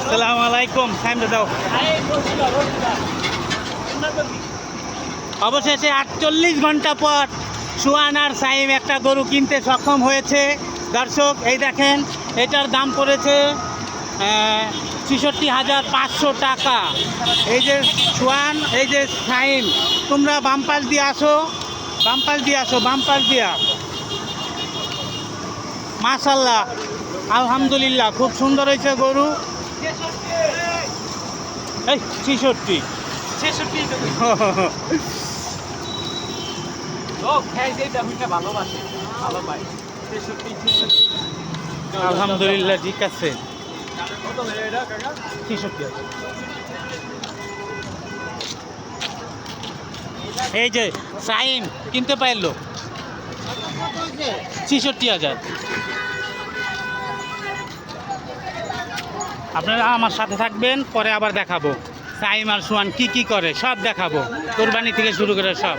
আসসালামু আলাইকুম। সাইমটা দাও। অবশেষে 48 ঘন্টা পর সুহান আর সাইম একটা গরু কিনতে সক্ষম হয়েছে। দর্শক এই দেখেন, এটার দাম পড়েছে ৬৬,৫০০ টাকা। এই যে সুহান, এই যে সাইম, তোমরা বামপাস দিয়ে আসো, বামপাস দিয়ে আসো, বামপাস দিয়া। মাশাল্লাহ, আলহামদুলিল্লাহ, খুব সুন্দর হয়েছে গরু। এই ৬৬ আলহামদুলিল্লাহ, ঠিক আছে। ৬৬ এই যে সাইম কিনতে পারলো ৬৬,০০০। আপনারা আমার সাথে থাকবেন, পরে আবার দেখাবো সাইম আর সুহান কি কি করে, সব দেখাবো, কোরবানি থেকে শুরু করে সব।